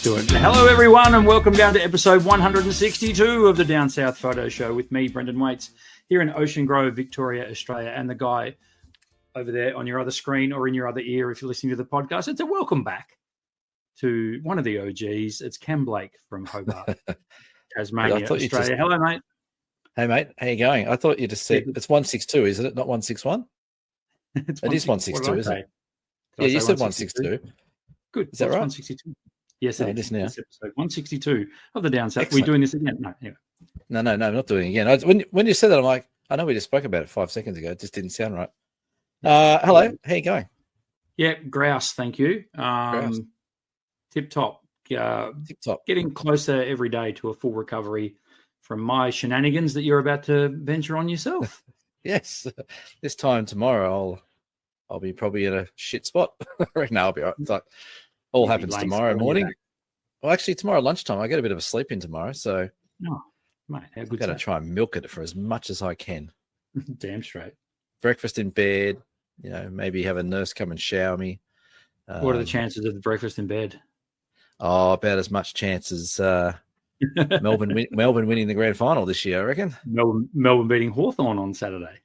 do it. Hello, everyone, and welcome down to episode 162 of the Down South Photo Show with me, Brendan Waits, here in Ocean Grove, Victoria, Australia, and the guy over there on your other screen or in your other ear if you're listening to the podcast. It's a welcome back to one of the OGs. It's Cam Blake from Hobart, Tasmania, Australia. Hello, mate. Hey, mate. How you going? I thought you just said it's 162, isn't it? Not 161? It is 162, isn't it? Yeah, you said 162. Good. Is that right? 162. Yes, it is now. It's episode 162 of the Down South. Excellent. We're doing this again. No, anyway. No, I'm not doing it again. When you said that, I'm like, I know we just spoke about it 5 seconds ago. It just didn't sound right. Hello. How you going? Yeah, grouse. Thank you. Tip top. Tip top. Getting closer every day to a full recovery from my shenanigans that you're about to venture on yourself. Yes. This time tomorrow, I'll be probably in a shit spot. Right now, I'll be all right. It's like all happens tomorrow morning. Well, actually, tomorrow lunchtime, I get a bit of a sleep in tomorrow, so mate, I've got to try and milk it for as much as I can. Damn straight. Breakfast in bed. Maybe have a nurse come and shower me. What are the chances of the breakfast in bed? Oh, about as much chance as Melbourne winning the grand final this year, I reckon. Melbourne beating Hawthorn on Saturday.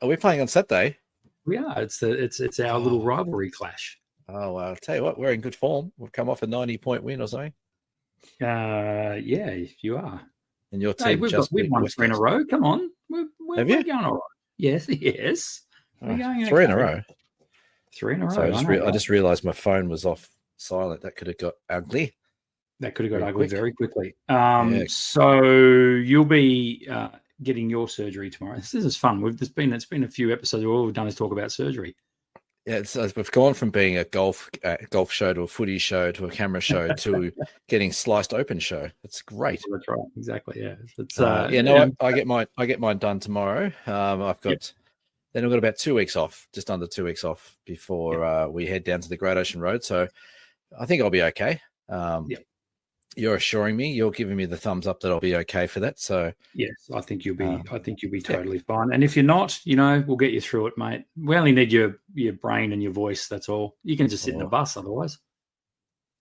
Are we playing on Saturday? We are. It's our little rivalry clash. Oh, well, I'll tell you what, we're in good form. We've come off a 90-point win or something. Yeah, you are. And your team we've won 3 in a row. Come on. We're going all right. Yes. We're going 3 in a row. 3 in a row. So I just realised my phone was off silent. That could have got ugly. That could have got ugly very quickly. So you'll be getting your surgery tomorrow. This is fun. It's been a few episodes where all we've done is talk about surgery. Yeah, we've gone from being a golf show to a footy show to a camera show to getting sliced open show. It's great. That's right. Exactly. Yeah. It's, I get mine done tomorrow. Then I've got about 2 weeks off, just under 2 weeks off before we head down to the Great Ocean Road. So I think I'll be okay. You're assuring me, you're giving me the thumbs up that I'll be okay for that. So yes, I think you'll be totally fine. And if you're not, we'll get you through it, mate. We only need your brain and your voice. That's all. You can just sit in a bus otherwise.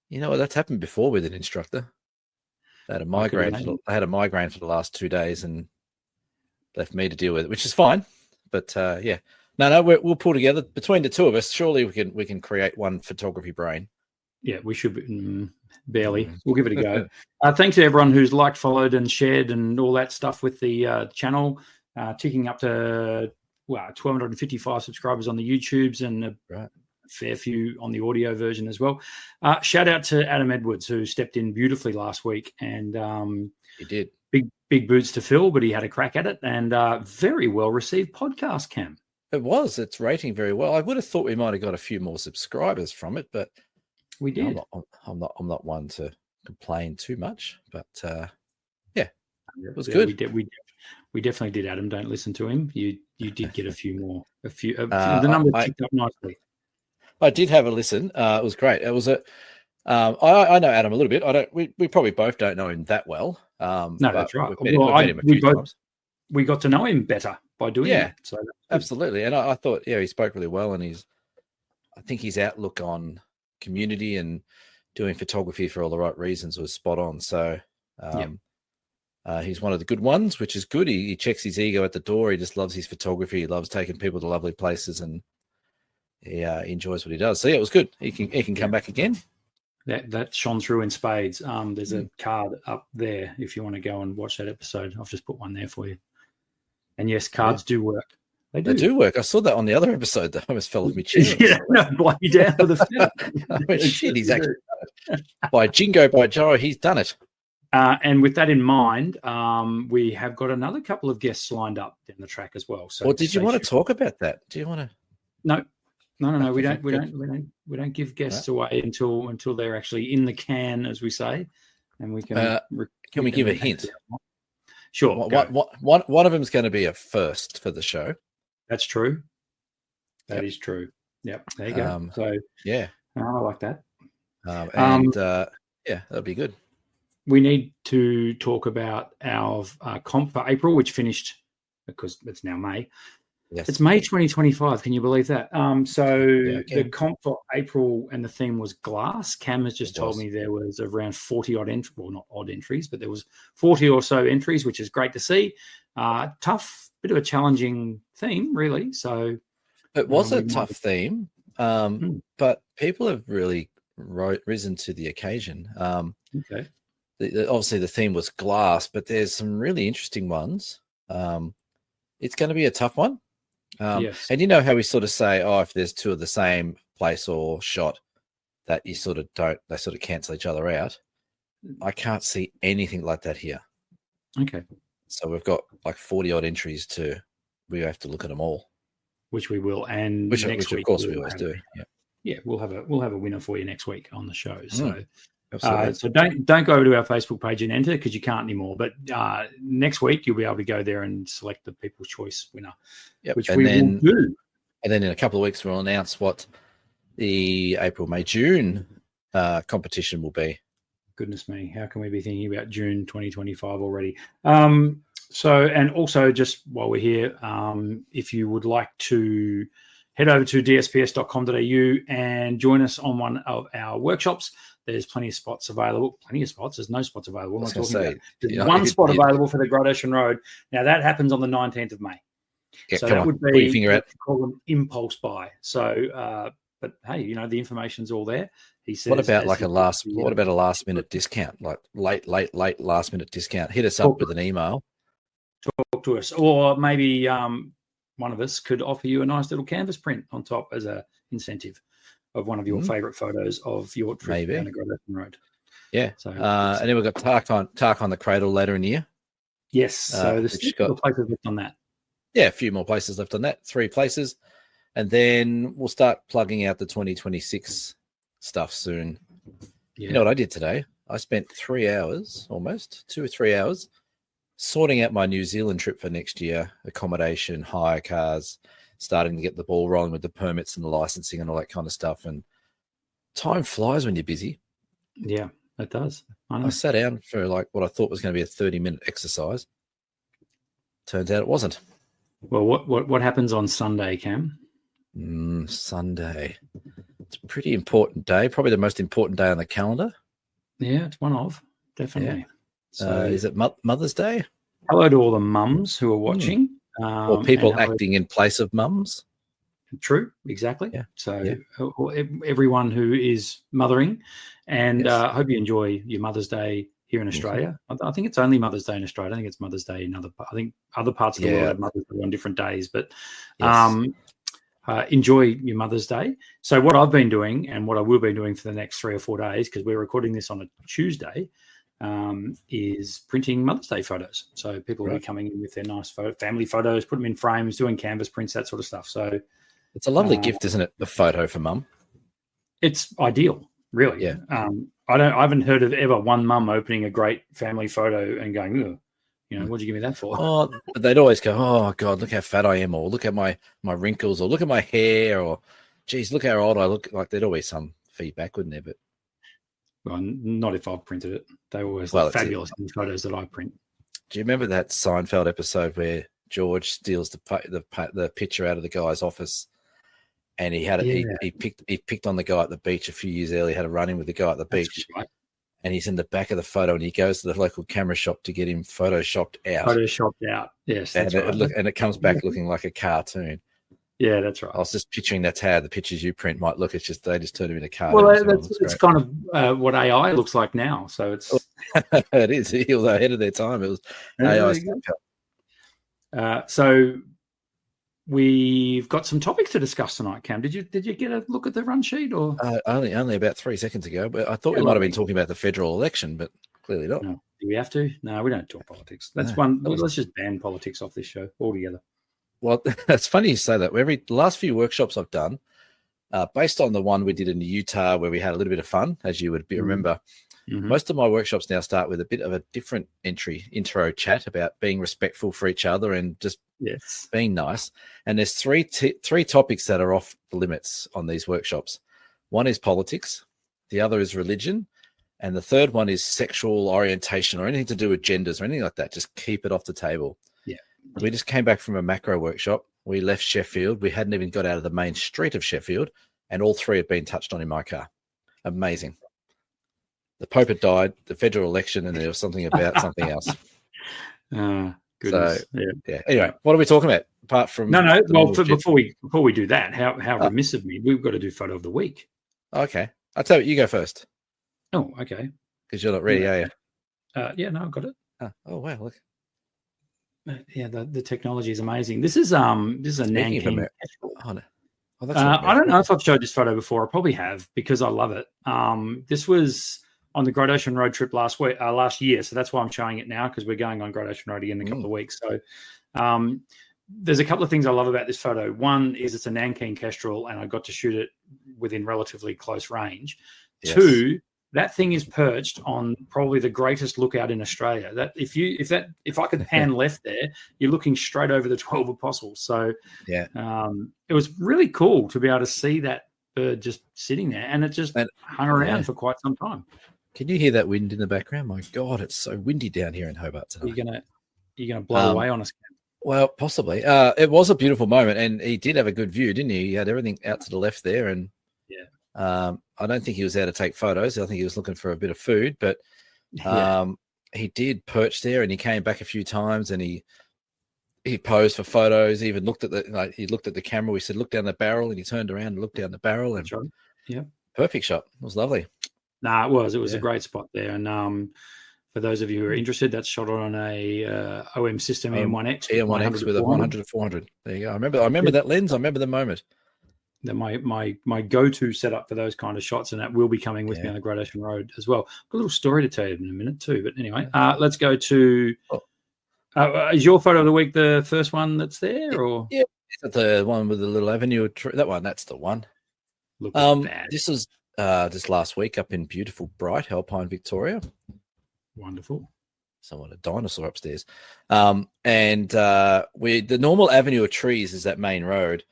You know what? That's happened before with an instructor. They had a migraine. I had a migraine for the last 2 days and left me to deal with it, which is fine. But we'll pull together between the two of us. Surely we can create one photography brain. Yeah, we should be, barely. We'll give it a go. Thanks to everyone who's liked, followed, and shared, and all that stuff with the channel, ticking up to 1,255 subscribers on the YouTubes and a fair few on the audio version as well. Shout out to Adam Edwards, who stepped in beautifully last week, and he did big boots to fill, but he had a crack at it, and very well received podcast, Cam. It was. It's rating very well. I would have thought we might have got a few more subscribers from it, but. We did. I'm not one to complain too much, but it was good. We definitely did, Adam. Don't listen to him. You did get a few more. The numbers ticked up nicely. I did have a listen. It was great. It was I know Adam a little bit. We probably both don't know him that well. No, that's right. We've met him a few times. We got to know him better by doing that. So absolutely. And I thought, he spoke really well, and I think his outlook on community and doing photography for all the right reasons was spot on. So he's one of the good ones, which is good. He checks his ego at the door. He just loves his photography. He loves taking people to lovely places, and he enjoys what he does. So it was good. He can come back again. That shone through in spades. There's a card up there if you want to go and watch that episode. I've just put one there for you. And yes, cards do work. They do work. I saw that on the other episode. I almost fell off my chair. Bloody down with the shit, he's actually done it. By Jingo, by Joe, he's done it. And with that in mind, we have got another couple of guests lined up down the track as well. So, did you want to talk about that? Do you want to? No. We don't give guests away until they're actually in the can, as we say, and we can. Can we give a hint? Sure. One of them is going to be a first for the show. That's true. That is true. Yep. There you go. I like that. That'd be good. We need to talk about our comp for April, which finished because it's now May. Yes. It's May 2025. Can you believe that? The can. comp for April and the theme was glass. Cam has just told was. me there was around 40 odd entries, well, not odd entries, but there was 40 or so entries, which is great to see. Tough, bit of a challenging theme, really. So It was a tough theme, but people have really risen to the occasion. Okay. Obviously, the theme was glass, but there's some really interesting ones. It's going to be a tough one. Yes. And you know how we sort of say, oh, if there's two of the same place or shot, that you sort of don't, they sort of cancel each other out. I can't see anything like that here. Okay. So we've got like 40 odd entries we have to look at them all. Which we will. And which next week, of course we always do. Yeah. Yeah. We'll have a winner for you next week on the show. So, absolutely. so don't go over to our Facebook page and enter because you can't anymore. But next week you'll be able to go there and select the People's Choice winner, which we will do. And then in a couple of weeks we'll announce what the April, May, June competition will be. Goodness me, how can we be thinking about June 2025 already? And also just while we're here, if you would like to head over to dsps.com.au and join us on one of our workshops. There's plenty of spots available. Plenty of spots. There's no spots available. There's one spot available for the Great Ocean Road. Now, that happens on the 19th of May. Yeah, so that would be, put your finger out. Call them impulse buy. So, but hey, the information's all there. He says, what about a last minute discount, like late last minute discount? Hit us up with an email. Talk to us, or maybe one of us could offer you a nice little canvas print on top as a incentive of one of your favorite photos of your trip down the Great Ocean Road. Yeah. So, and then we've got Tark on the Cradle later in the year. Yes. So there's still places left on that. Yeah, a few more places left on that. 3 places. And then we'll start plugging out the 2026 stuff soon. Yeah. You know what I did today? I spent 3 hours, almost 2 or 3 hours, sorting out my New Zealand trip for next year, accommodation, hire cars, starting to get the ball rolling with the permits and the licensing and all that kind of stuff. And time flies when you're busy. Yeah, it does. I sat down for like what I thought was going to be a 30-minute exercise. Turns out it wasn't. Well, what happens on Sunday, Cam? Sunday. It's a pretty important day, probably the most important day on the calendar. Yeah, it's one of, definitely. Yeah. So, is it Mother's Day? Hello to all the mums who are watching. Or people acting in place of mums. True, exactly. Yeah. So everyone who is mothering, and I hope you enjoy your Mother's Day here in Australia. I think it's only Mother's Day in Australia. I think it's Mother's Day in other parts of the world have Mother's Day on different days. But enjoy your Mother's Day. So what I've been doing and what I will be doing for the next 3 or 4 days, because we're recording this on a Tuesday, is printing Mother's Day photos. So people will be coming in with their nice family photos, put them in frames, doing canvas prints, that sort of stuff. So it's a lovely gift, isn't it? The photo for mum. It's ideal, really. Yeah. I haven't heard of ever one mum opening a great family photo and going, ugh, what'd you give me that for? Oh, but they'd always go, oh God, look how fat I am, or look at my wrinkles, or look at my hair, or geez, look how old I look. Like there'd always some feedback, wouldn't there? But well, not if I've printed it. They always look fabulous in the photos that I print. Do you remember that Seinfeld episode where George steals the picture out of the guy's office, and he had it? Yeah. He picked on the guy at the beach a few years earlier. Had a run in with the guy at the beach, right. And he's in the back of the photo, and he goes to the local camera shop to get him photoshopped out. Yes, and it comes back looking like a cartoon. Yeah, that's right. I was just picturing that's how the pictures you print might look. It's just they just turn them into cartoons. Well, it's kind of what AI looks like now. So it's it is. It was ahead of their time. It was AI. So we've got some topics to discuss tonight, Cam. Did you get a look at the run sheet or only about 3 seconds ago? But I thought we might have been talking about the federal election, but clearly not. No. Do we have to? No, we don't talk politics. Let's just ban politics off this show altogether. Well, it's funny you say that. The last few workshops I've done, based on the one we did in Utah where we had a little bit of fun, as you would remember, most of my workshops now start with a bit of a different intro chat about being respectful for each other and just being nice. And there's three topics that are off the limits on these workshops. One is politics, the other is religion, and the third one is sexual orientation or anything to do with genders or anything like that. Just keep it off the table. We just came back from a macro workshop we left Sheffield. We hadn't even got out of the main street of Sheffield, and all three had been touched on in my car. Amazing. The Pope had died, the federal election, and there was something about something else. Goodness. So, yeah. Anyway, what are we talking about? Apart from no. Well, before we do that, how remiss of me. We've got to do photo of the week. Okay, I'll tell you. You go first. Oh, okay. Because you're not ready, are you? Yeah, no, I've got it. Oh wow, look. Yeah, the technology is amazing. This is a Nanking. Oh, no. I don't know if I've showed this photo before. I probably have because I love it. This was on the Great Ocean Road trip last year, so that's why I'm showing it now because we're going on Great Ocean Road again in a couple of weeks. So there's a couple of things I love about this photo. One is it's a Nanking Kestrel, and I got to shoot it within relatively close range. Yes. Two, that thing is perched on probably the greatest lookout in Australia. That if I could pan left there, you're looking straight over the 12 Apostles. So yeah, it was really cool to be able to see that bird just sitting there, and it just hung around for quite some time. Can you hear that wind in the background? My God, it's so windy down here in Hobart tonight. You're gonna blow away on us. Well, possibly. It was a beautiful moment, and he did have a good view, didn't he? He had everything out to the left there, and I don't think he was there to take photos. I think he was looking for a bit of food, but he did perch there, and he came back a few times, and he posed for photos. He even looked at the camera. We said, "Look down the barrel," and he turned around and looked down the barrel, and perfect shot. It was lovely. Nah, it was a great spot there, and for those of you who are interested, that's shot on a OM system EM1X. EM1X with a 100 to 400. There you go. I remember that lens. I remember the moment. That my go-to setup for those kind of shots, and that will be coming with me on the Great Ocean Road as well. Got a little story to tell you in a minute too. But anyway, let's go to. Is your photo of the week the first one that's there, or is it the one with the little avenue tree? That one. That's the one. Look at that. This was just last week up in beautiful, bright Alpine, Victoria. Wonderful. Someone a dinosaur upstairs, and the normal avenue of trees is that main road.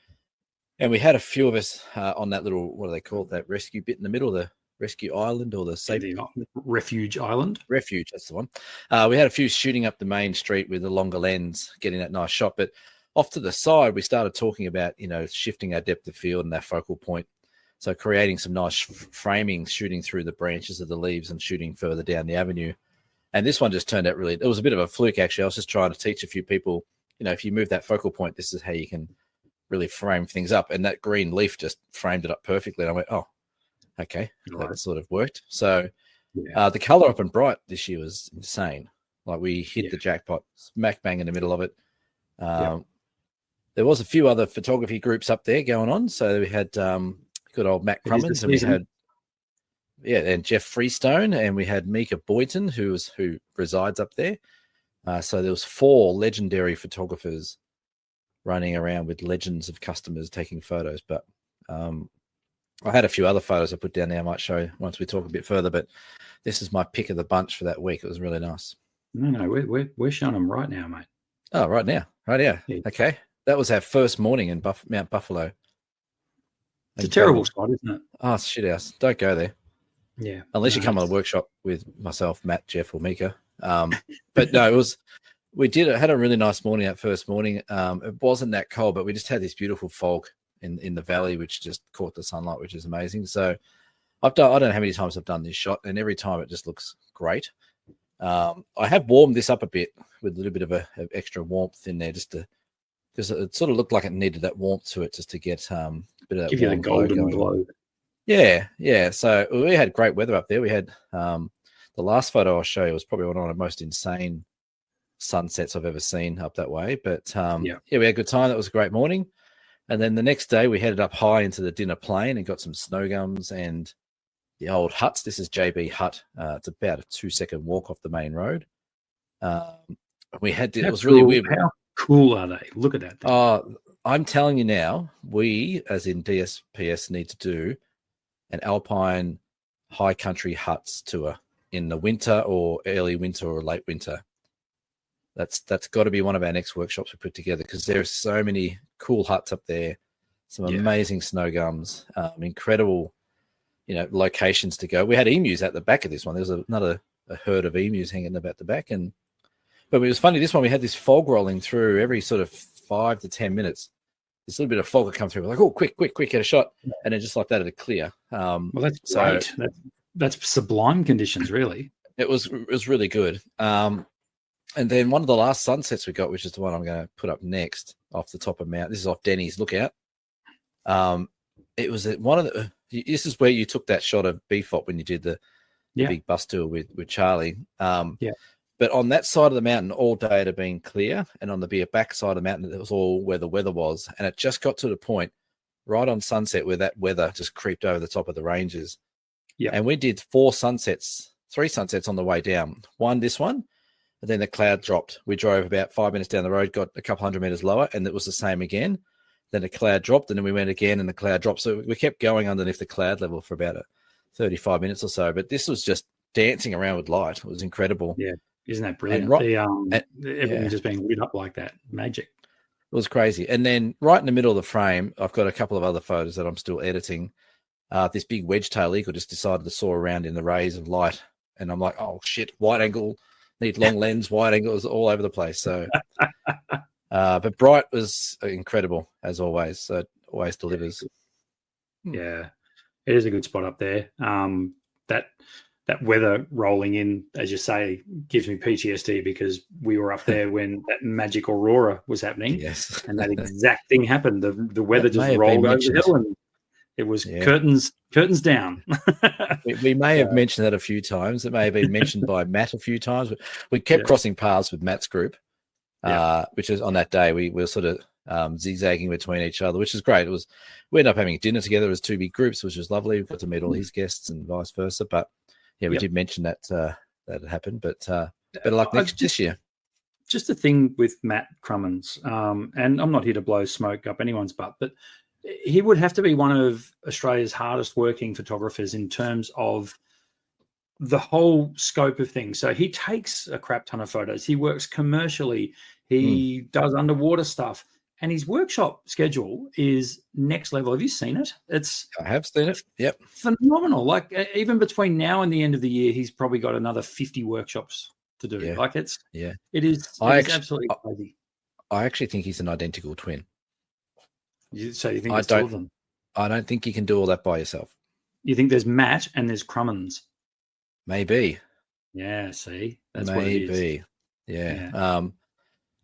And we had a few of us on that little, what do they call it, that rescue bit in the middle, the rescue island or the safety refuge island. Refuge, that's the one. We had a few shooting up the main street with a longer lens, getting that nice shot. But off to the side, we started talking about, shifting our depth of field and our focal point. So creating some nice framing, shooting through the branches of the leaves and shooting further down the avenue. And this one just turned out it was a bit of a fluke, actually. I was just trying to teach a few people, if you move that focal point, this is how you can really frame things up, and that green leaf just framed it up perfectly. And I went, oh, okay, that sort of worked. So the color up and bright this year was insane. Like we hit the jackpot, smack bang in the middle of it. There was a few other photography groups up there going on. So we had good old Matt Crummins, and we had and Jeff Freestone, and we had Mika Boynton, who resides up there. So there was 4 legendary photographers running around with legends of customers taking photos. But I had a few other photos I put down there I might show once we talk a bit further, but this is my pick of the bunch for that week. It was really nice. No, we're showing them right now, mate. Oh, right now. Right here. Yeah. Okay. That was our first morning in Mount Buffalo. It's a terrible spot, isn't it? Oh, shit house. Don't go there. Yeah. Unless you come on a workshop with myself, Matt, Jeff, or Mika. But no, we had a really nice morning that first morning. It wasn't that cold, but we just had this beautiful fog in the valley, which just caught the sunlight, which is amazing. So I don't know how many times I've done this shot, and every time it just looks great. I have warmed this up a bit with a little bit of a extra warmth in there, because it sort of looked like it needed that warmth to it, just to get a bit of that. Give you the golden glow. Yeah. So we had great weather up there. We had the last photo I'll show you was probably one of the most insane sunsets I've ever seen up that way. But we had a good time. That was a great morning. And then the next day we headed up high into the Dinner Plain and got some snow gums and the old huts. This is JB Hut. It's about a 2-second walk off the main road. It was really weird. How cool are they? Look at that. I'm telling you now, we as in DSPS need to do an alpine high country huts tour in the winter or early winter or late winter. That's got to be one of our next workshops we put together, because there's so many cool huts up there, some amazing snow gums, incredible, locations to go. We had emus at the back of this one. There was another herd of emus hanging about the back, but it was funny. This one we had this fog rolling through every sort of 5 to 10 minutes. this little bit of fog would come through. We're like, oh, quick, get a shot. And then just like that, it'd clear. Well, that's great. That's sublime conditions, really. It was really good. And then one of the last sunsets we got, which is the one I'm going to put up next off the top of Mount. This is off Denny's Lookout. It was at one of the. This is where you took that shot of BFOP when you did the big bus tour with Charlie. But on that side of the mountain, all day it had been clear, and on the back side of the mountain, it was all where the weather was, and it just got to the point right on sunset where that weather just creeped over the top of the ranges. Yeah, and we did 3 sunsets on the way down. This one, and then the cloud dropped. We drove about 5 minutes down the road, got a couple hundred meters lower, and it was the same again. Then the cloud dropped, and then we went again, and the cloud dropped. So we kept going underneath the cloud level for about 35 minutes or so. But this was just dancing around with light. It was incredible. Yeah. Isn't that brilliant? Everything just being lit up like that. Magic. It was crazy. And then right in the middle of the frame, I've got a couple of other photos that I'm still editing. This big wedge-tail eagle just decided to soar around in the rays of light. And I'm like, oh, shit, wide angle, need long lens, wide angle, is all over the place. So, but Bright was incredible, as always. So it always delivers. Yeah, it is a good spot up there. That weather rolling in, as you say, gives me PTSD because we were up there when that magic aurora was happening. Yes. And that exact thing happened. The weather just rolled over the hill and it was curtains down. we may have mentioned that a few times. It may have been mentioned by Matt a few times. We kept crossing paths with Matt's group, which is on that day. We were sort of zigzagging between each other, which is great. We ended up having dinner together as 2 big groups, which was lovely. We got to meet all his guests and vice versa. But yeah, we did mention that that had happened, but better luck this year. Just a thing with Matt Crummins, and I'm not here to blow smoke up anyone's butt, but he would have to be one of Australia's hardest working photographers in terms of the whole scope of things. So he takes a crap ton of photos. He works commercially. He does underwater stuff. And his workshop schedule is next level. Have you seen it? I have seen it. Yep. Phenomenal. Like even between now and the end of the year, he's probably got another 50 workshops to do. Yeah. Like it is absolutely crazy. I actually think he's an identical twin. So you think there's 2 of them? I don't think you can do all that by yourself. You think there's Matt and there's Crummins? Maybe. Yeah, see? That's what it is. Yeah.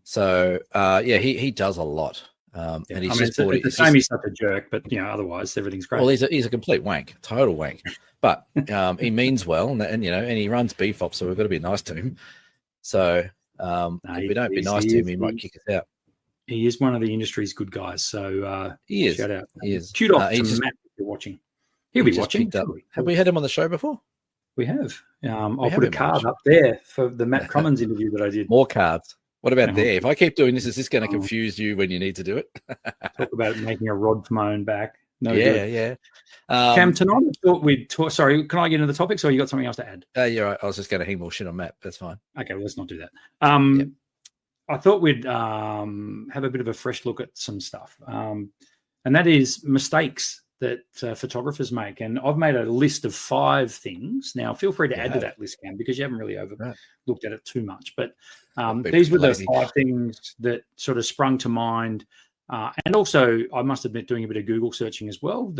So he does a lot, and he's it's the same. He's such a jerk, but otherwise everything's great. Well, he's a complete wank, total wank. But he means well, and he runs BFOP, so we've got to be nice to him. So if we don't be nice to him, he might kick us out. He is one of the industry's good guys. So he is. Shout out. He is. Shoot off to Matt if you're watching. He'll be watching. Have we had him on the show before? We have. I'll put a card up there for the Matt Crummins interview that I did. More cards. What about there? If I keep doing this, is this going to confuse you when you need to do it? Talk about making a rod for my own back. No, yeah. Cam, tonight I thought we'd talk. Sorry, can I get into the topics, or you got something else to add? You're right. I was just going to hang more shit on Matt. That's fine. Okay, well, let's not do that. I thought we'd have a bit of a fresh look at some stuff, and that is mistakes that photographers make. And I've made a list of 5 things. Now, feel free to add to that list, Cam, because you haven't really looked at it too much. But these were the 5 things that sort of sprung to mind. And also, I must admit, doing a bit of Google searching as well.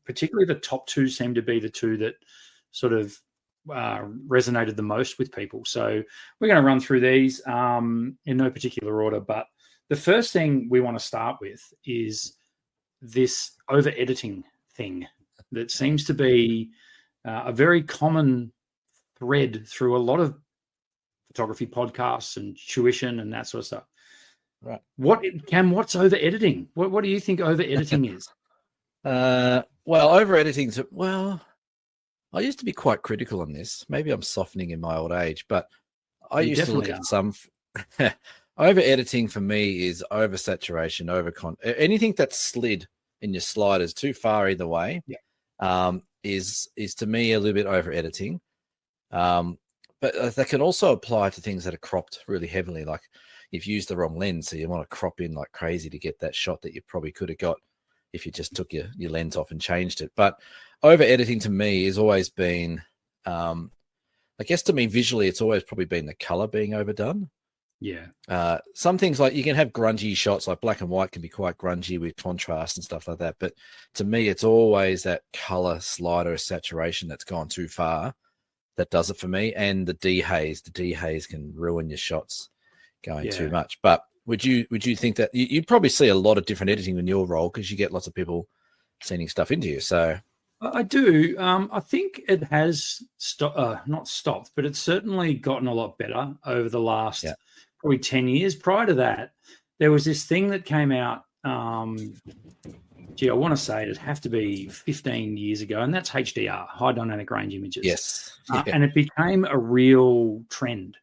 Particularly the top 2 seem to be the 2 that sort of resonated the most with people. So we're going to run through these in no particular order. But the first thing we want to start with is this over-editing thing that seems to be a very common thread through a lot of photography podcasts and tuition and that sort of stuff. Right. What's over-editing? What do you think over-editing is? Over-editing, I used to be quite critical on this. Maybe I'm softening in my old age, but I used to look at some... Over-editing for me is oversaturation, anything that's slid in your sliders too far either way is to me a little bit over-editing. But that can also apply to things that are cropped really heavily, like you've used the wrong lens, so you want to crop in like crazy to get that shot that you probably could have got if you just took your lens off and changed it. But over-editing to me has always been, I guess to me visually, it's always probably been the color being overdone. Some things like you can have grungy shots, like black and white can be quite grungy with contrast and stuff like that. But to me, it's always that color slider saturation that's gone too far that does it for me. And the dehaze can ruin your shots going too much. But would you think that you'd probably see a lot of different editing in your role because you get lots of people sending stuff into you? So I do. I think it has not stopped, but it's certainly gotten a lot better over the last probably 10 years. Prior to that, there was this thing that came out. I want to say it'd have to be 15 years ago, and that's HDR, high dynamic range images. Yes. And it became a real trend.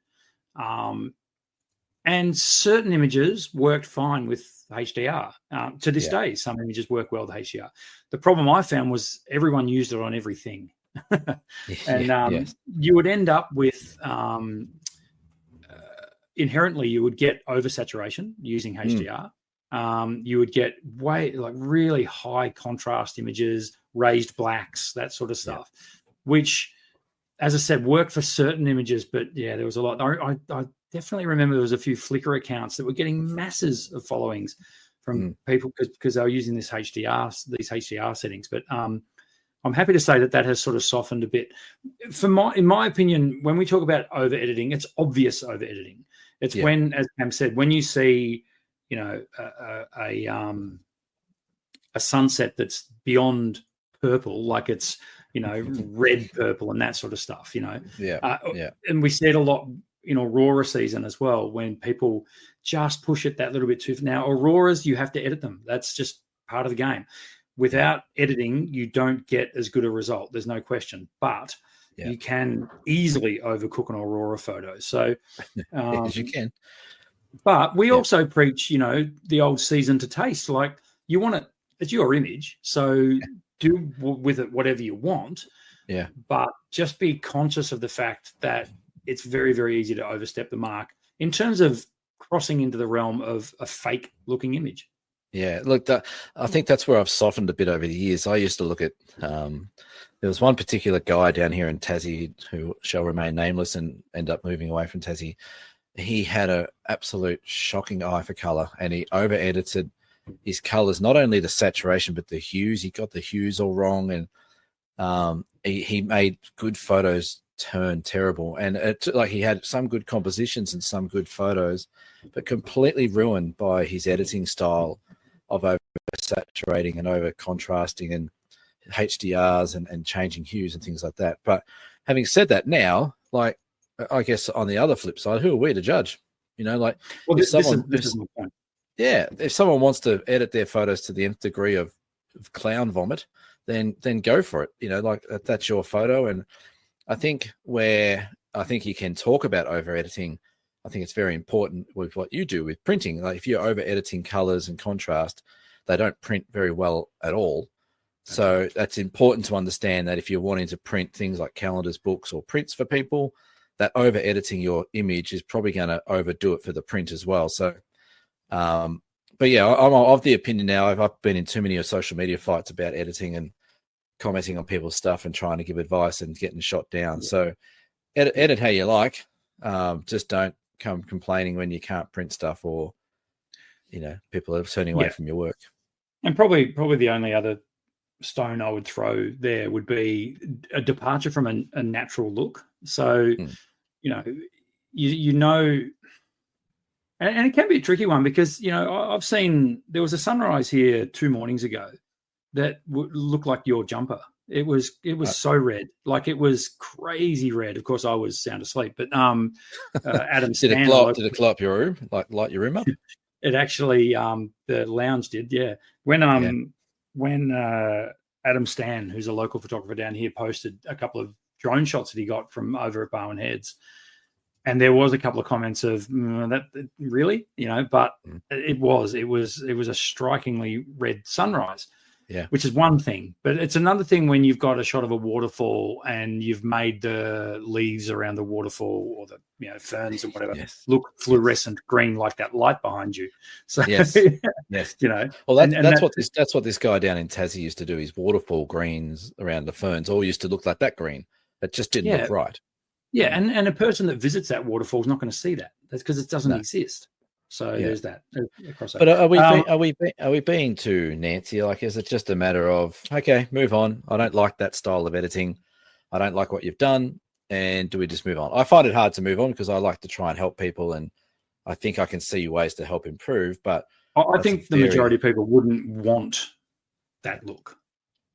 And certain images worked fine with HDR. To this day, some images work well with HDR. The problem I found was everyone used it on everything. And you would end up with inherently you would get oversaturation using HDR. You would get really high contrast images, raised blacks, that sort of stuff, which, as I said, worked for certain images. But there was a lot. I definitely remember there was a few Flickr accounts that were getting masses of followings from people because they were using these HDR settings. But I'm happy to say that has sort of softened a bit. In my opinion, when we talk about over editing, it's obvious over editing. It's when, as Cam said, when you see, a sunset that's beyond purple, like it's, red, purple, and that sort of stuff. And we see it a lot in Aurora season as well, when people just push it that little bit too. Now, Auroras, you have to edit them. That's just part of the game. Without editing, you don't get as good a result. There's no question. But you can easily overcook an Aurora photo. So, yes, you can. But we also preach, the old season to taste. Like, you want it, it's your image, so do with it whatever you want. Yeah. But just be conscious of the fact that it's very, very easy to overstep the mark in terms of crossing into the realm of a fake looking image. Yeah, look, I think that's where I've softened a bit over the years. I used to look at, there was one particular guy down here in Tassie who shall remain nameless and end up moving away from Tassie. He had an absolute shocking eye for color, and he over edited his colors, not only the saturation, but the hues. He got the hues all wrong, and he made good photos turn terrible. And he had some good compositions and some good photos, but completely ruined by his editing style of over saturating and over contrasting and HDRs and changing hues and things like that. But having said that, now, like, I guess on the other flip side, who are we to judge? Well, this is my point. Yeah, if someone wants to edit their photos to the nth degree of clown vomit, then go for it. That's your photo. And I think you can talk about over editing, I think it's very important with what you do with printing. Like, if you're over editing colors and contrast, they don't print very well at all. So that's important to understand, that if you're wanting to print things like calendars, books, or prints for people, that over editing your image is probably going to overdo it for the print as well. So, but yeah, I'm of the opinion now, I've been in too many social media fights about editing and commenting on people's stuff and trying to give advice and getting shot down. So edit how you like. Just don't come complaining when you can't print stuff, or, people are turning away from your work. And probably the only other stone I would throw there would be a departure from a natural look. So, and it can be a tricky one because, I've seen, there was a sunrise here 2 mornings ago that would look like your jumper. It was so red, like it was crazy red. Of course, I was sound asleep, but Adam did it glow up your room, like light your room up? It actually, the lounge did, yeah. When Adam Stan, who's a local photographer down here, posted a couple of drone shots that he got from over at Barwon Heads, and there was a couple of comments of that really, but it was a strikingly red sunrise. Yeah, which is one thing, but it's another thing when you've got a shot of a waterfall and you've made the leaves around the waterfall or the ferns or whatever look fluorescent green, like that light behind you. So yes. Well, that's what this guy down in Tassie used to do. His waterfall greens around the ferns all used to look like that green. It just didn't look right. Yeah, and a person that visits that waterfall is not going to see that. That's because it doesn't exist. So there's that crossover. But are we being too Nancy? Like, is it just a matter of, okay, move on? I don't like that style of editing. I don't like what you've done. And do we just move on? I find it hard to move on because I like to try and help people, and I think I can see ways to help improve. But I think the majority of people wouldn't want that look,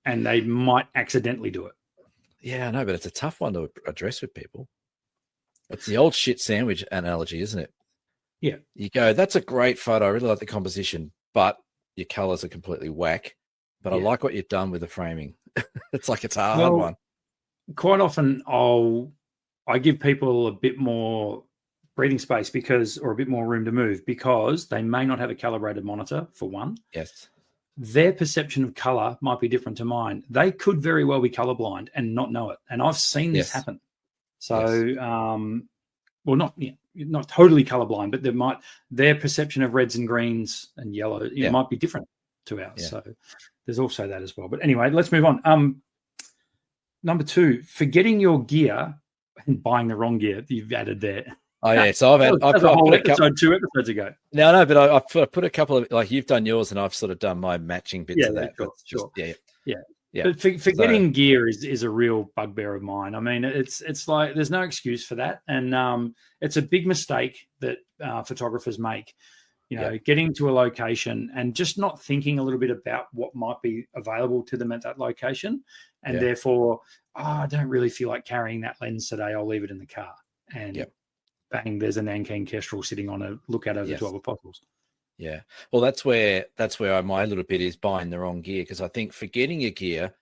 and they might accidentally do it. Yeah, I know, but it's a tough one to address with people. It's the old shit sandwich analogy, isn't it? Yeah. You go, that's a great photo. I really like the composition, but your colors are completely whack. But I like what you've done with the framing. It's like it's a hard one. Quite often I give people a bit more breathing space or a bit more room to move, because they may not have a calibrated monitor, for one. Yes. Their perception of color might be different to mine. They could very well be colorblind and not know it. And I've seen this happen. So, well, not totally colorblind, but their perception of reds and greens and yellow might be different to ours. Yeah. So there's also that as well. But anyway, let's move on. Number 2, forgetting your gear and buying the wrong gear. You've added there. Oh yeah, so I've put a whole episode 2 episodes ago. No, but I've put a couple of, like, you've done yours and I've sort of done my matching bits of that. Sure. Yeah. But forgetting gear is a real bugbear of mine. I mean, it's like there's no excuse for that, and it's a big mistake that photographers make. Getting to a location and just not thinking a little bit about what might be available to them at that location, and therefore, I don't really feel like carrying that lens today. I'll leave it in the car, and bang, there's a Nankang Kestrel sitting on a lookout over 12 Apostles. Yeah. Well, that's where my little bit is buying the wrong gear, because I think forgetting your gear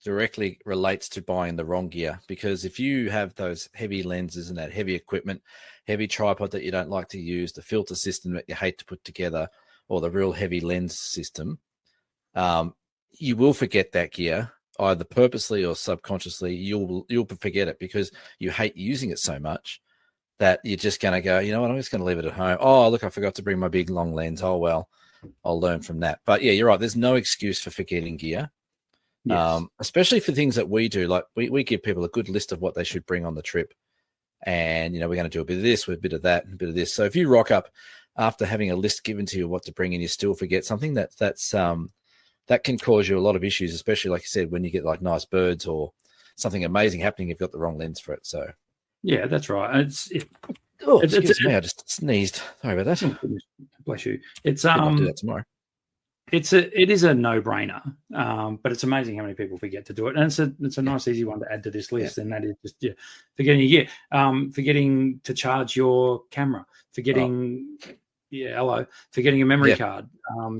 directly relates to buying the wrong gear, because if you have those heavy lenses and that heavy equipment, heavy tripod that you don't like to use, the filter system that you hate to put together, or the real heavy lens system, you will forget that gear either purposely or subconsciously. You'll forget it because you hate using it so much that you're just going to go, you know what, I'm just going to leave it at home. Oh, look, I forgot to bring my big long lens. Oh, well, I'll learn from that. But yeah, you're right. There's no excuse for forgetting gear, especially for things that we do. Like we give people a good list of what they should bring on the trip. And, we're going to do a bit of this, with a bit of that, and a bit of this. So if you rock up after having a list given to you what to bring and you still forget something, that can cause you a lot of issues, especially, like you said, when you get like nice birds or something amazing happening, you've got the wrong lens for it. So yeah, that's right. Excuse me, I just sneezed. Sorry about that. Bless you. I'll do that tomorrow. It is a no-brainer, but it's amazing how many people forget to do it. And it's a nice, easy one to add to this list, and that is just forgetting your gear, forgetting to charge your camera, forgetting forgetting a memory card,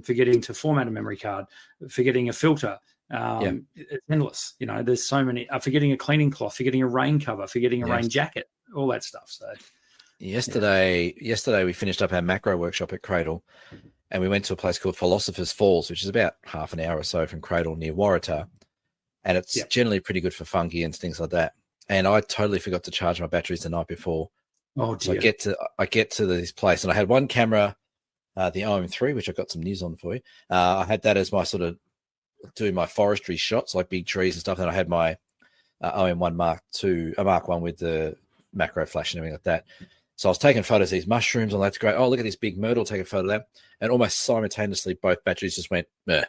forgetting to format a memory card, forgetting a filter. It's endless. There's so many. Forgetting a cleaning cloth, forgetting a rain cover, forgetting a rain jacket, all that stuff. So yesterday we finished up our macro workshop at Cradle, and we went to a place called Philosopher's Falls, which is about half an hour or so from Cradle, near Waratah, and it's generally pretty good for fungi and things like that. And I totally forgot to charge my batteries the night before. Oh dear. So I get to this place, and I had one camera, the OM3, which I've got some news on for you. I had that as my sort of doing my forestry shots, like big trees and stuff. And I had my OM1 Mark I with the macro flash and everything like that. So I was taking photos of these mushrooms, and that's great. Oh, look at this big myrtle, take a photo of that. And almost simultaneously, both batteries just went, meh.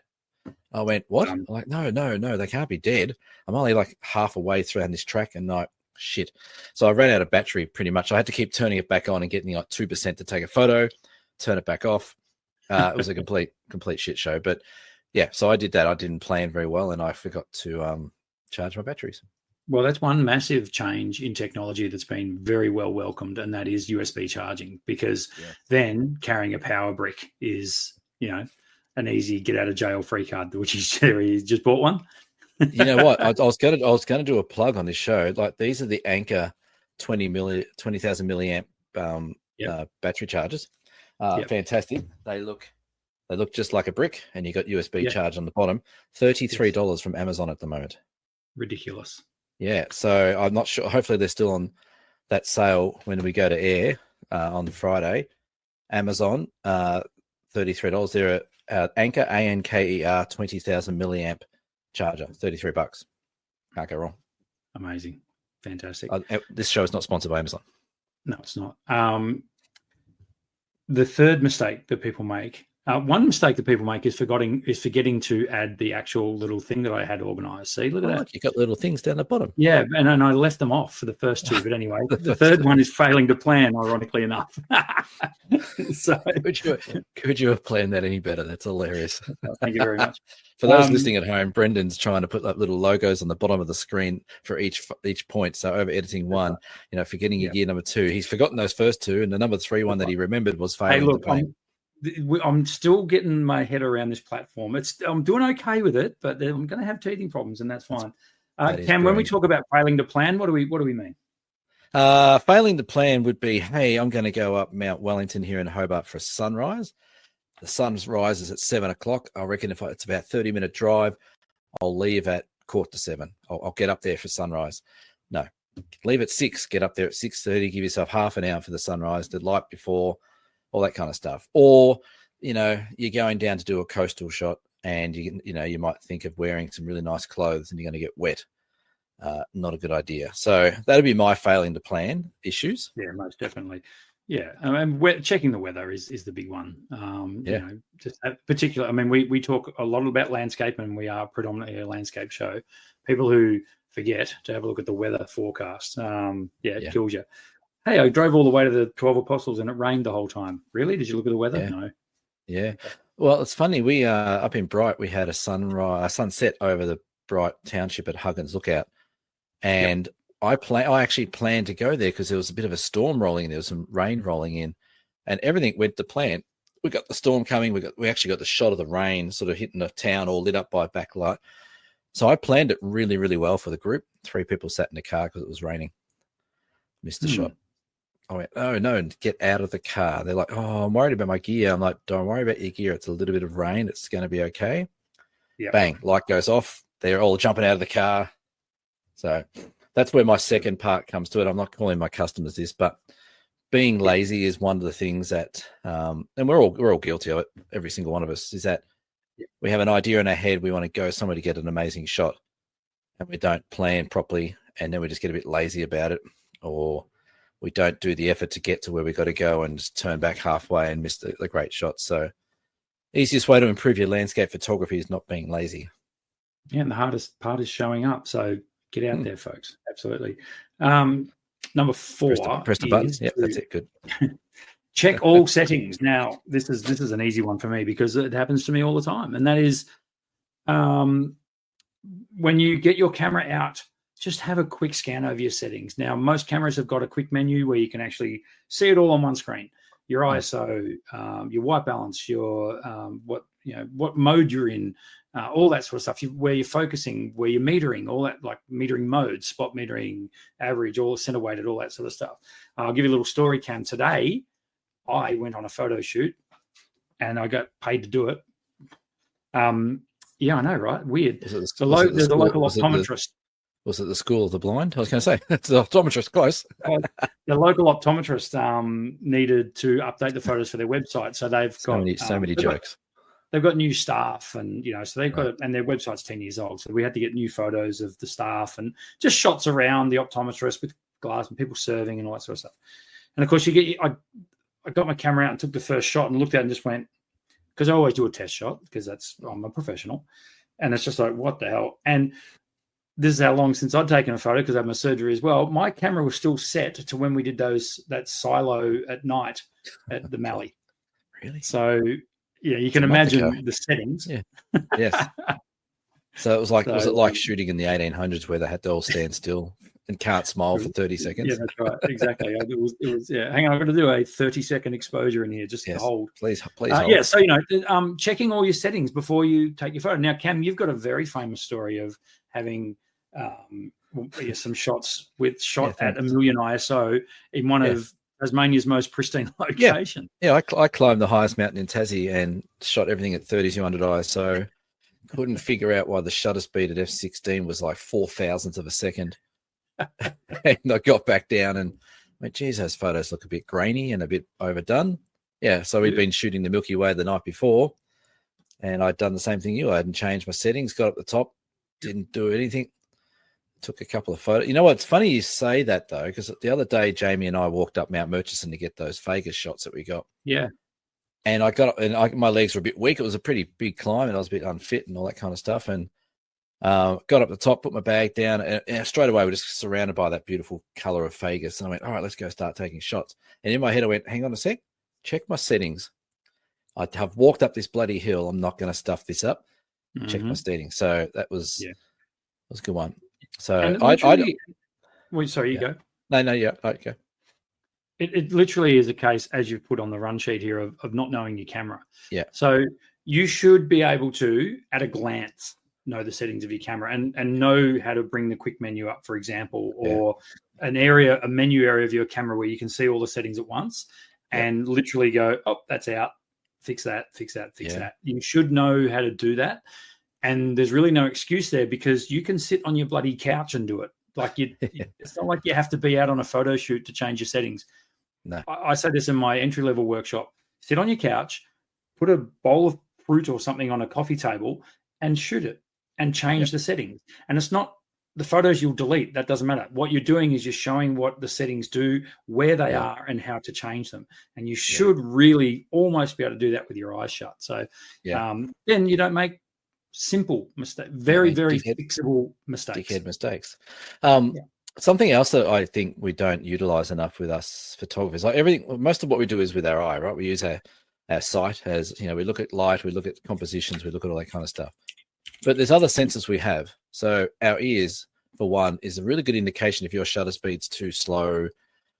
I went, what? I'm like, no, they can't be dead. I'm only like half a way through this track, and like, shit. So I ran out of battery pretty much. I had to keep turning it back on and getting like 2% to take a photo, turn it back off. It was a complete shit show. But yeah, so I did that. I didn't plan very well, and I forgot to charge my batteries. Well, that's one massive change in technology that's been very well welcomed, and that is USB charging, because then carrying a power brick is, an easy get out of jail free card, which he just bought one. You know what? I was going to do a plug on this show. Like, these are the Anker 20,000 milliamp battery chargers. Fantastic. They look just like a brick, and you got USB charge on the bottom. $33 from Amazon at the moment. Ridiculous. Yeah, so I'm not sure. Hopefully they're still on that sale when we go to air on Friday. Amazon, $33. They're Anker, ANKER 20,000 milliamp charger, $33. Can't go wrong. Amazing. Fantastic. This show is not sponsored by Amazon. No, it's not. The third mistake that people make, one mistake that people make is forgetting to add the actual little thing that I had organized. See, look at that. You got little things down the bottom. Yeah, and I left them off for the first two. But anyway, the third one is failing to plan, ironically enough. So could you have planned that any better? That's hilarious. Thank you very much. For those listening at home, Brendan's trying to put up little logos on the bottom of the screen for each point. So over editing one, forgetting your gear number 2. He's forgotten those first 2, and the number 3 one that he remembered was failing to plan. I'm still getting my head around this platform. I'm doing okay with it, but I'm going to have teething problems, and that's fine. Cam, when we talk about failing to plan, what do we mean? Failing to plan would be, hey, I'm going to go up Mount Wellington here in Hobart for a sunrise. The sun rises at 7 o'clock. I reckon if it's about a 30-minute drive, I'll leave at 6:45. I'll get up there for sunrise. No, leave at 6, get up there at 6:30, give yourself half an hour for the sunrise, the light before, all that kind of stuff. Or, you're going down to do a coastal shot and you might think of wearing some really nice clothes and you're going to get wet. Not a good idea. So that'd be my failing to plan issues. Yeah, most definitely. Yeah, and checking the weather is the big one. Just particular. I mean, we talk a lot about landscape, and we are predominantly a landscape show. People who forget to have a look at the weather forecast, it kills you. Hey, I drove all the way to the 12 Apostles, and it rained the whole time. Really? Did you look at the weather? Yeah. No. Yeah. Well, it's funny. We up in Bright, we had a sunset over the Bright Township at Huggins Lookout, and I actually planned to go there because there was a bit of a storm rolling in. There was some rain rolling in, and everything went to plan. We got the storm coming. We actually got the shot of the rain sort of hitting the town, all lit up by backlight. So I planned it really, really well for the group. 3 people sat in the car because it was raining. Missed the shot. I went, oh no, get out of the car. They're like, oh, I'm worried about my gear. I'm like, don't worry about your gear. It's a little bit of rain. It's going to be okay. Yep. Bang, light goes off. They're all jumping out of the car. So that's where my second part comes to it. I'm not calling my customers this, but being lazy is one of the things that, and we're all guilty of it. Every single one of us is that we have an idea in our head. We want to go somewhere to get an amazing shot, and we don't plan properly, and then we just get a bit lazy about it, or we don't do the effort to get to where we got to go and just turn back halfway and miss the great shot. So, easiest way to improve your landscape photography is not being lazy. Yeah, and the hardest part is showing up. So get out there, folks. Absolutely. Number 4. Press the button. Yeah, that's it. Good. Check all settings. Now, this is an easy one for me because it happens to me all the time. And that is when you get your camera out, just have a quick scan over your settings. Now, most cameras have got a quick menu where you can actually see it all on one screen. Your ISO, your white balance, your what mode you're in, all that sort of stuff. Where you're focusing, where you're metering, all that, like metering modes, spot metering, average, all center weighted, all that sort of stuff. I'll give you a little story, Cam. Today, I went on a photo shoot, and I got paid to do it. Yeah, I know, right? Weird. There's a local optometrist. Was it the School of the Blind? I was going to say, it's the optometrist, close. The local optometrist needed to update the photos for their website. So they've got so many jokes. They've got new staff, and so they've got and their website's 10 years old. So we had to get new photos of the staff and just shots around the optometrist with glass and people serving and all that sort of stuff. And of course, I got my camera out and took the first shot and looked at it and just went, because I always do a test shot because I'm a professional, and it's just like, what the hell? And this is how long since I'd taken a photo because I had my surgery as well. My camera was still set to when we did that silo at night at the Mallee. Really? So yeah, you can imagine the settings. Yeah. Yes. So it was like, was it like shooting in the 1800s where they had to all stand still and can't smile for 30 seconds? Yeah, that's right. Exactly. It was. Yeah. Hang on, I've got to do a 30-second exposure in here just to hold. Please hold. Yeah. So checking all your settings before you take your photo. Now, Cam, you've got a very famous story of having some shots at 1 million ISO in one of Tasmania's most pristine locations. Yeah, I climbed the highest mountain in Tassie and shot everything at 3200 ISO. Couldn't figure out why the shutter speed at f16 was like 4,000th of a second. And I got back down and went, geez, those photos look a bit grainy and a bit overdone. Yeah, so we'd been shooting the Milky Way the night before, and I'd done the same thing I hadn't changed my settings, got up the top, didn't do anything. took a couple of photos. You know what? It's funny you say that though, because the other day Jamie and I walked up Mount Murchison to get those Vegas shots that we got. Yeah. And my legs were a bit weak. It was a pretty big climb, and I was a bit unfit and all that kind of stuff. And got up the top, put my bag down, and straight away we're just surrounded by that beautiful color of Vegas. And I went, all right, let's go start taking shots. And in my head, I went, hang on a sec, check my settings. I have walked up this bloody hill. I'm not going to stuff this up. Check my settings. So that was a good one. So sorry, you go. No, yeah, okay. It literally is a case, as you've put on the run sheet here, of not knowing your camera. Yeah. So you should be able to, at a glance, know the settings of your camera and know how to bring the quick menu up, for example, or a menu area of your camera where you can see all the settings at once and literally go, oh, that's out. Fix that, fix that, fix that. You should know how to do that. And there's really no excuse there, because you can sit on your bloody couch and do it. Like it's not like you have to be out on a photo shoot to change your settings. No. I say this in my entry-level workshop. Sit on your couch, put a bowl of fruit or something on a coffee table and shoot it and change the settings. And it's not the photos you'll delete. That doesn't matter. What you're doing is you're showing what the settings do, where they are, and how to change them. And you should really almost be able to do that with your eyes shut. So then you don't make simple mistakes, very fixable mistakes. Dickhead mistakes. Something else that I think we don't utilize enough with us photographers, like most of what we do is with our eye, right? We use our sight as, we look at light, we look at compositions, we look at all that kind of stuff. But there's other senses we have. So our ears, for one, is a really good indication if your shutter speed's too slow